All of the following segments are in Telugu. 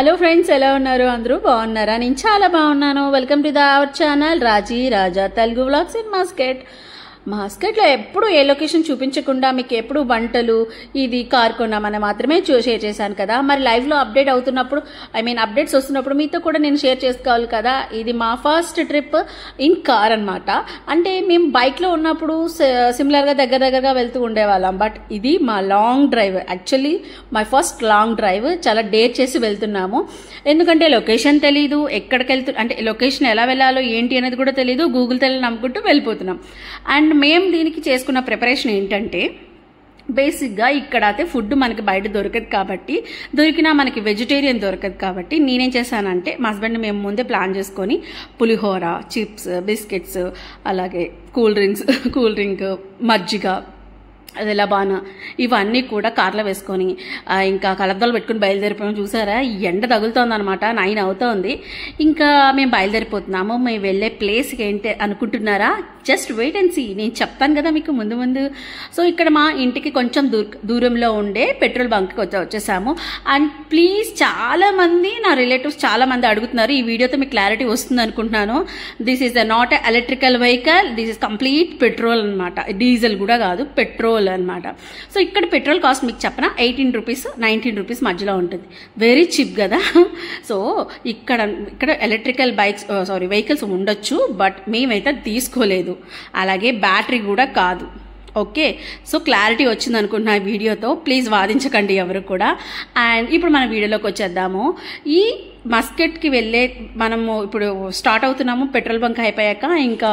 హలో ఫ్రెండ్స్, ఎలా ఉన్నారు? అందరూ బాగున్నారా? నేను చాలా బాగున్నాను. Welcome to our channel Raji Raja Telugu vlogs in మాస్కెట్లో ఎప్పుడు ఏ లొకేషన్ చూపించకుండా మీకు ఎప్పుడు వంటలు ఇది కార్ కొన్నామని మాత్రమే షేర్ చేశాను కదా. మరి లైవ్లో అప్డేట్ అవుతున్నప్పుడు అప్డేట్స్ వస్తున్నప్పుడు మీతో కూడా నేను షేర్ చేసుకోవాలి కదా. ఇది మా ఫస్ట్ ట్రిప్ ఇన్ కార్ అనమాట. అంటే మేము బైక్లో ఉన్నప్పుడు సిమిలర్గా దగ్గరగా వెళ్తూ ఉండేవాళ్ళం. బట్ ఇది మా long drive, actually my first long drive. చాలా డేర్ చేసి వెళ్తున్నాము. ఎందుకంటే లొకేషన్ తెలీదు, ఎక్కడికి అంటే లొకేషన్ ఎలా వెళ్ళాలో ఏంటి అనేది కూడా తెలీదు. గూగుల్ తెలి నమ్ముకుంటూ వెళ్ళిపోతున్నాం. అండ్ మేము దీనికి చేసుకున్న ప్రిపరేషన్ ఏంటంటే, బేసిక్గా ఇక్కడ అయితే ఫుడ్ మనకి బయట దొరకదు కాబట్టి, దొరికినా మనకి వెజిటేరియన్ దొరకదు కాబట్టి నేనేం చేశానంటే, మా హస్బెండ్ మేము ముందే ప్లాన్ చేసుకొని పులిహోర, చిప్స్, బిస్కెట్స్, అలాగే కూల్ డ్రింక్, మజ్జిగ, అది లబానా, ఇవన్నీ కూడా కార్లో వేసుకొని ఇంకా కలబ్దాలు పెట్టుకుని బయలుదేరిపోయాము. చూసారా, ఎండ తగులుతోంది అనమాట. 9 అవుతోంది. ఇంకా మేము బయలుదేరిపోతున్నాము. మేము వెళ్ళే ప్లేస్కి ఏంటి అనుకుంటున్నారా? Just wait and see. నేను చెప్తాను కదా మీకు ముందు. సో ఇక్కడ మా ఇంటికి కొంచెం దూరంలో ఉండే పెట్రోల్ బంక్కి వచ్చేసాము. అండ్ ప్లీజ్, చాలామంది నా రిలేటివ్స్ చాలామంది అడుగుతున్నారు. ఈ వీడియోతో మీకు క్లారిటీ వస్తుంది అనుకుంటున్నాను. This is not electrical vehicle, this is complete petrol అనమాట. డీజిల్ కూడా కాదు, పెట్రోల్ అనమాట. సో ఇక్కడ పెట్రోల్ కాస్ట్ మీకు చెప్పనా, 18 రూపీస్ 19 రూపీస్ మధ్యలో ఉంటుంది. వెరీ చీప్ కదా. సో ఇక్కడ ఎలక్ట్రికల్ వెహికల్స్ ఉండొచ్చు, బట్ మేమైతే తీసుకోలేదు. అలాగే బ్యాటరీ కూడా కాదు. ఓకే, సో క్లారిటీ వచ్చింది అనుకుంటున్నా ఈ వీడియోతో. ప్లీజ్ వాదించకండి ఎవరు కూడా. అండ్ ఇప్పుడు మన వీడియోలోకి వచ్చేద్దాము. ఈ మస్కెట్కి మనము ఇప్పుడు స్టార్ట్ అవుతున్నాము. పెట్రోల్ బంక్ అయిపోయాక ఇంకా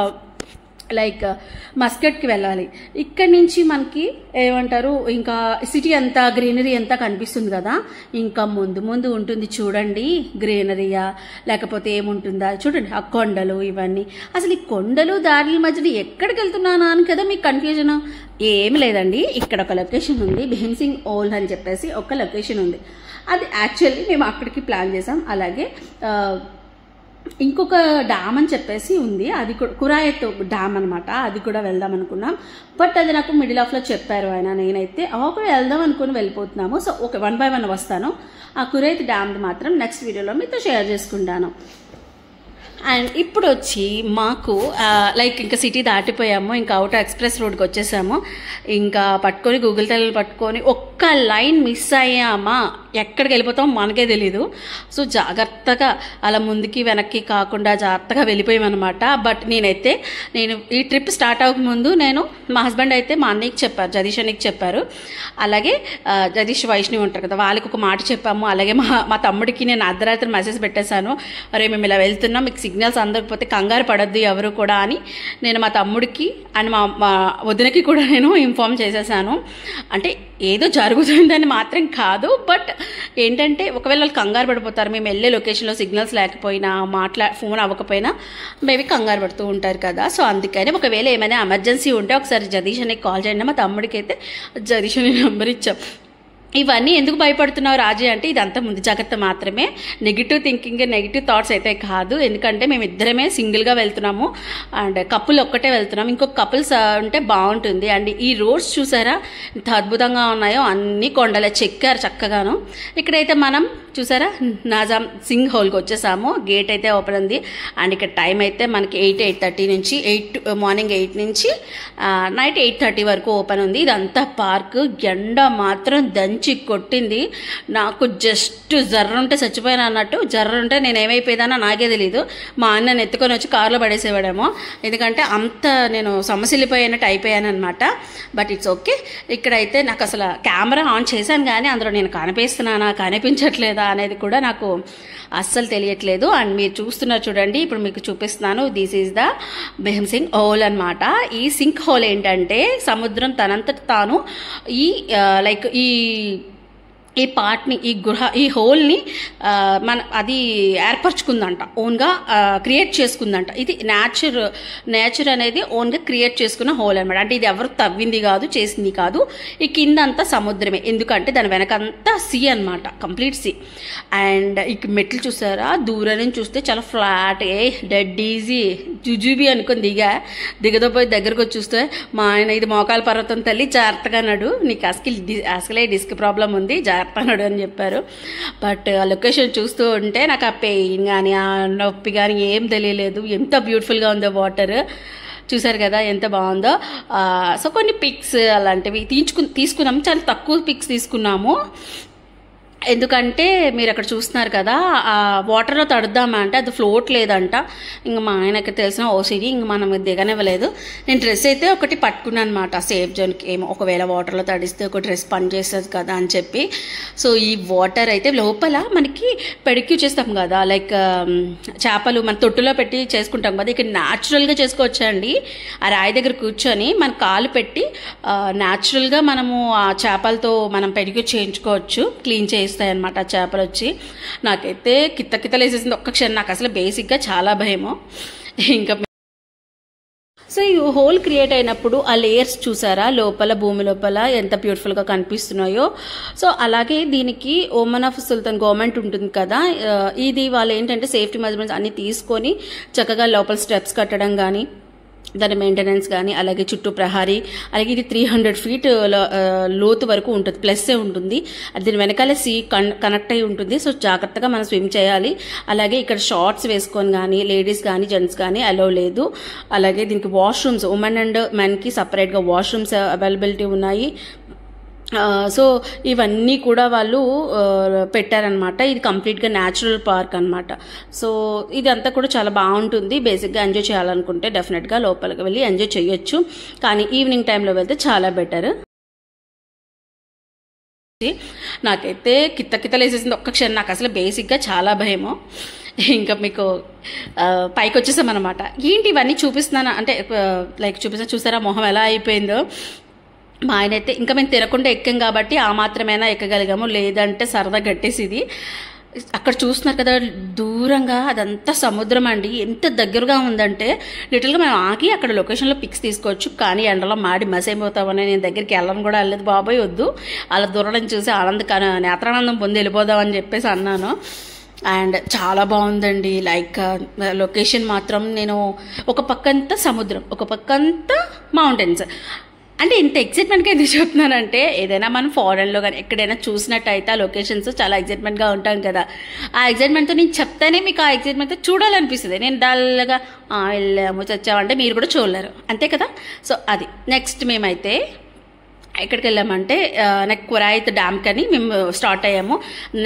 మస్కెట్కి వెళ్ళాలి. ఇక్కడి నుంచి మనకి ఏమంటారు, ఇంకా సిటీ అంతా గ్రీనరీ అంతా కనిపిస్తుంది కదా. ఇంకా ముందు ఉంటుంది చూడండి, గ్రీనరీయా లేకపోతే ఏముంటుందా చూడండి, ఆ కొండలు ఇవన్నీ. అసలు ఈ కొండలు దారుల మధ్యలో ఎక్కడికి వెళ్తున్నానా అని కదా మీకు కన్ఫ్యూజన్. ఏమి లేదండి, ఇక్కడ ఒక లొకేషన్ ఉంది, భీమ్సింగ్ ఓల్ అని చెప్పేసి ఒక లొకేషన్ ఉంది. అది యాక్చువల్లీ మేము అక్కడికి ప్లాన్ చేసాం. అలాగే ఇంకొక డ్యామ్ అని చెప్పేసి ఉంది, అది కూడా కురాయత్ డ్యామ్ అనమాట. అది కూడా వెళ్దాం అనుకున్నాం. బట్ అది నాకు మిడిల్ ఆఫ్లో చెప్పారు ఆయన. నేనైతే కూడా వెళ్దాం అనుకుని వెళ్ళిపోతున్నాము. సో ఓకే, 1 by 1 వస్తాను. ఆ కురైత్ డ్యామ్ మాత్రం నెక్స్ట్ వీడియోలో మీతో షేర్ చేసుకుంటాను. అండ్ ఇప్పుడు వచ్చి మాకు ఇంకా సిటీ దాటిపోయాము. ఇంకా అవుటర్ ఎక్స్ప్రెస్ రోడ్కి వచ్చేసాము. ఇంకా గూగుల్ తెలు పట్టుకొని ఒక్క లైన్ మిస్ అయ్యామా, ఎక్కడికి వెళ్ళిపోతామో మనకే తెలీదు. సో జాగ్రత్తగా అలా ముందుకి వెనక్కి కాకుండా జాగ్రత్తగా వెళ్ళిపోయామన్నమాట. బట్ నేను ఈ ట్రిప్ స్టార్ట్ అవ్వకముందు మా హస్బెండ్ అయితే మా అన్నయ్యకి చెప్పారు, జగదీష్ అన్నయ్యకి చెప్పారు. అలాగే జగదీష్ వైష్ణవి ఉంటారు కదా, వాళ్ళకి ఒక మాట చెప్పాము. అలాగే మా తమ్ముడికి నేను అర్ధరాత్రి మెసేజ్ పెట్టేశాను, అరే మేము ఇలా వెళ్తున్నాం, మీకు సిగ్నల్స్ అందకపోతే కంగారు పడద్దు ఎవరు కూడా అని. నేను మా తమ్ముడికి అండ్ మా వదినకి కూడా నేను ఇన్ఫార్మ్ చేసేసాను. అంటే ఏదో జరుగుతుందని మాత్రం కాదు, బట్ ఏంటంటే ఒకవేళ వాళ్ళు కంగారు పడిపోతారు. మేము వెళ్ళే లొకేషన్లో సిగ్నల్స్ లేకపోయినా, ఫోన్ అవ్వకపోయినా మేబీ కంగారు పడుతూ ఉంటారు కదా. సో అందుకని ఒకవేళ ఏమైనా ఎమర్జెన్సీ ఉంటే ఒకసారి జగదీష్ అనే కాల్ చేయండి. మా తమ్ముడికి అయితే జగదీష్ అనే నెంబర్ ఇచ్చాం. ఇవన్నీ ఎందుకు భయపడుతున్నావు రాజీ అంటే, ఇదంతా ముందు జాగ్రత్త మాత్రమే, నెగిటివ్ థింకింగ్, నెగిటివ్ థాట్స్ అయితే కాదు. ఎందుకంటే మేము ఇద్దరమే సింగిల్గా వెళ్తున్నాము అండ్ కపుల్ ఒక్కటే వెళ్తున్నాం. ఇంకొక కపుల్స్ ఉంటే బాగుంటుంది. అండ్ ఈ రోడ్స్ చూసారా ఎంత అద్భుతంగా ఉన్నాయో, అన్ని కొండలే చెక్కారు చక్కగాను. ఇక్కడైతే మనం చూసారా నాజామ్ సింగ్ హోల్కి వచ్చేసాము. గేట్ అయితే ఓపెన్ ఉంది. అండ్ ఇక్కడ టైం అయితే మనకి 8:30 నుంచి మార్నింగ్ 8 నుంచి నైట్ 8:30 వరకు ఓపెన్ ఉంది. ఇదంతా పార్క్. ఎండ మాత్రం దంచి కొట్టింది. నాకు జస్ట్ జర్రుంటే చచ్చిపోయాను అన్నట్టు. జర్రుంటే నేను ఏమైపోయేదానో నాకే తెలీదు. మా అన్నని ఎత్తుకొని వచ్చి కారులో పడేసేవాడేమో, ఎందుకంటే అంత నేను సమస్యలిపోయినట్టు అయిపోయాను అనమాట. But it's okay. ఇక్కడైతే నాకు అసలు కెమెరా ఆన్ చేశాను కానీ అందులో నేను కనిపిస్తున్నానా కనిపించట్లేదా అనేది కూడా నాకు అస్సలు తెలియట్లేదు. అండ్ మీరు చూస్తున్నారు చూడండి, ఇప్పుడు మీకు చూపిస్తున్నాను. This is the Bhim Singh whole అనమాట. ఈ సింక్ హోల్ ఏంటంటే, సముద్రం తనంతట తాను ఈ పార్ట్ని, ఈ హోల్ని అది ఏర్పరచుకుందంట, ఓన్గా క్రియేట్ చేసుకుందంట. ఇది నేచర్ అనేది ఓన్గా క్రియేట్ చేసుకున్న హోల్ అనమాట. అంటే ఇది ఎవరు తవ్వింది కాదు, చేసింది కాదు. ఈ కింద అంతా సముద్రమే, ఎందుకంటే దాని వెనకంతా సీ అనమాట, కంప్లీట్ సీ. అండ్ ఈ మెట్లు చూసారా, దూరం నుంచి చూస్తే చాలా ఫ్లాట్, డెడ్ ఈజీ జుజుబీ అనుకుని దిగదపోయి దగ్గరకు వచ్చి చూస్తే మా ఆయన, ఇది మోకాల పర్వతం తల్లి జాగ్రత్తగా నడు, నీకు అసలే డిస్క్ ప్రాబ్లం ఉంది, చేస్తున్నాడు అని చెప్పారు. బట్ ఆ లొకేషన్ చూస్తూ ఉంటే నాకు ఆ పెయిన్ కానీ ఆ నొప్పి కానీ ఏం తెలియలేదు. ఎంత బ్యూటిఫుల్గా ఉందో వాటర్, చూసారు కదా ఎంత బాగుందో. సో కొన్ని పిక్స్ అలాంటివి తీసుకున్నాము, చాలా తక్కువ పిక్స్ తీసుకున్నాము. ఎందుకంటే మీరు అక్కడ చూస్తున్నారు కదా, ఆ వాటర్లో తడుద్దామా అంటే అది ఫ్లోట్ లేదంట. ఇంక మా ఆయనకి తెలిసిన ఓసిడి ఇంక మనం దిగనివ్వలేదు. నేను డ్రెస్ అయితే ఒకటి పట్టుకున్నాను అనమాట, సేఫ్ జోన్కి, ఏమో ఒకవేళ వాటర్లో తడిస్తే ఒక డ్రెస్ పని చేస్తుంది కదా అని చెప్పి. సో ఈ వాటర్ అయితే లోపల మనకి పెడిక్యూ చేస్తాం కదా, లైక్ చేపలు మన తొట్టులో పెట్టి చేసుకుంటాం కదా, ఇక్కడ న్యాచురల్గా చేసుకోవచ్చండి. ఆ రాయి దగ్గర కూర్చొని మన కాలు పెట్టి న్యాచురల్గా మనము ఆ చేపలతో మనం పెడిక్యూ చేయించుకోవచ్చు, క్లీన్ చేస్తాయి అనమాట చేపలు వచ్చి. నాకైతే కిత్తలేసేసింది ఒక్క క్షణం. నాకు అసలు బేసిక్గా చాలా భయము. ఇంకా సో ఈ హోల్ క్రియేట్ అయినప్పుడు ఆ లేయర్స్ చూసారా లోపల, భూమి లోపల ఎంత బ్యూటిఫుల్గా కనిపిస్తున్నాయో. సో అలాగే దీనికి ఓమన్ ఆఫ్ సుల్తాన్ గవర్నమెంట్ ఉంటుంది కదా, ఇది వాళ్ళు ఏంటంటే సేఫ్టీ మెజర్మెంట్స్ అన్ని తీసుకొని చక్కగా లోపల స్టెప్స్ కట్టడం కానీ, దాని మెయింటెనెన్స్ కానీ, అలాగే చుట్టూ ప్రహారీ, అలాగే ఇది 300 feet లోతు వరకు ఉంటుంది, ప్లస్సే ఉంటుంది. దీని వెనకాల సీ కనెక్ట్ అయి ఉంటుంది. సో జాగ్రత్తగా మనం స్విమ్ చేయాలి. అలాగే ఇక్కడ షార్ట్స్ వేసుకొని కానీ లేడీస్ కానీ జెంట్స్ కానీ అలౌ లేదు. అలాగే దీనికి వాష్రూమ్స్, ఉమెన్ అండ్ మెన్కి సపరేట్గా వాష్రూమ్స్ అవైలబిలిటీ ఉన్నాయి. సో ఇవన్నీ కూడా వాళ్ళు పెట్టారనమాట. ఇది కంప్లీట్గా న్యాచురల్ పార్క్ అనమాట. సో ఇదంతా కూడా చాలా బాగుంటుంది. బేసిక్గా ఎంజాయ్ చేయాలనుకుంటే డెఫినెట్గా లోపలికి వెళ్ళి ఎంజాయ్ చేయొచ్చు, కానీ ఈవినింగ్ టైంలో వెళ్తే చాలా బెటర్. నాకైతే కిత్తలేసేసింది ఒక్క క్షణం. నాకు అసలు బేసిక్గా చాలా భయము. ఇంకా మీకు పైకి వచ్చేసామన్నమాట. ఏంటి ఇవన్నీ చూపిస్తున్నాను అంటే లైక్ చూసారా మొహం ఎలా అయిపోయిందో. మా ఆయన అయితే ఇంకా మేము తినకుండా ఎక్కాం కాబట్టి ఆ మాత్రమేనా ఎక్కగలిగాము, లేదంటే సరదా గట్టేసిది. అక్కడ చూస్తున్నారు కదా దూరంగా అదంతా సముద్రం అండి, ఎంత దగ్గరగా ఉందంటే లిటిల్గా మేము ఆగి అక్కడ లొకేషన్లో పిక్స్ తీసుకోవచ్చు. కానీ ఎండలో మాడి మసైపోతామని నేను దగ్గరికి వెళ్ళను కూడా వెళ్ళలేదు. బాబాయ్ వద్దు, అలా దూరం చూసి నేత్రానందం పొంది వెళ్ళిపోదామని చెప్పేసి అన్నాను. అండ్ చాలా బాగుందండి. లైక్ లొకేషన్ మాత్రం నేను ఒక పక్కంతా సముద్రం, ఒక పక్కంతా మౌంటైన్స్. అంటే ఇంత ఎక్సైట్మెంట్గా ఎందుకు చెప్తున్నానంటే, ఏదైనా మనం ఫారెన్లో కానీ ఎక్కడైనా చూసినట్టయితే ఆ లొకేషన్స్ చాలా ఎక్సైట్మెంట్గా ఉంటాం కదా, ఆ ఎక్సైట్మెంట్తో నేను చెప్తానే మీకు ఆ ఎక్సైట్మెంట్తో చూడాలనిపిస్తుంది. నేను డల్గా వెళ్ళాము చచ్చామంటే మీరు కూడా చూడలేరు, అంతే కదా. సో అది నెక్స్ట్ మేమైతే ఎక్కడికి వెళ్ళామంటే కురాయిత్ డ్యామ్ కని మేము స్టార్ట్ అయ్యాము.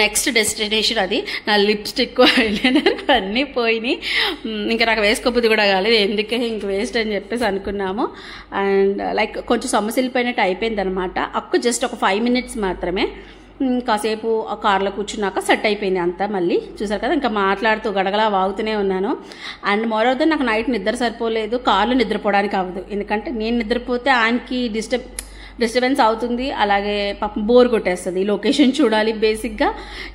నెక్స్ట్ డెస్టినేషన్ అది. నా లిప్స్టిక్, ఐలైనర్ అన్నీ పోయినాయి. ఇంకా నాకు వేసుకోబుద్ధి కూడా కాలేదు, ఎందుకే ఇంక వేస్ట్ అని చెప్పేసి అనుకున్నాము. అండ్ లైక్ కొంచెం సమస్యలపోయినట్టు అయిపోయింది అనమాట. జస్ట్ ఒక 5 minutes మాత్రమే. కాసేపు ఆ కార్లో కూర్చున్నాక సెట్ అయిపోయింది అంతా. మళ్ళీ చూసారు కదా, ఇంకా మాట్లాడుతూ గడగలా వాగుతూనే ఉన్నాను. అండ్ మోరోవర్ నాకు నైట్ నిద్ర సరిపోలేదు, కార్లో నిద్రపోవడానికి అవ్వదు. ఎందుకంటే నేను నిద్రపోతే ఆయనకి డిస్టర్బెన్స్ అవుతుంది, అలాగే పాపం బోర్ కొట్టేస్తుంది. లొకేషన్ చూడాలి, బేసిక్గా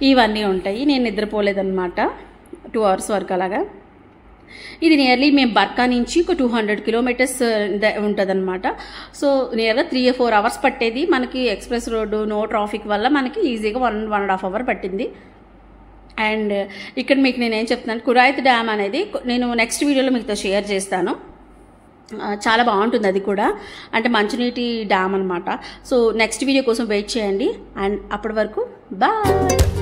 ఇవన్నీ ఉంటాయి. నేను నిద్రపోలేదన్నమాట 2 hours వరకు అలాగా. ఇది నియర్లీ మేము బర్కా నుంచి ఒక 200 kilometers ఉంటుంది అనమాట. సో నియర్గా 3-4 hours పట్టేది మనకి. ఎక్స్ప్రెస్ రోడ్డు, నో ట్రాఫిక్ వల్ల మనకి ఈజీగా 1.5 hour పట్టింది. అండ్ ఇక్కడ మీకు నేనేం చెప్తున్నాను, కురాయిత్ డ్యామ్ అనేది నేను నెక్స్ట్ వీడియోలో మీతో షేర్ చేస్తాను. చాలా బాగుంటుంది అది కూడా, అంటే మంచినీటి డ్యామ్ అనమాట. సో నెక్స్ట్ వీడియో కోసం వెయిట్ చేయండి. అండ్ అప్పటి వరకు బాయ్.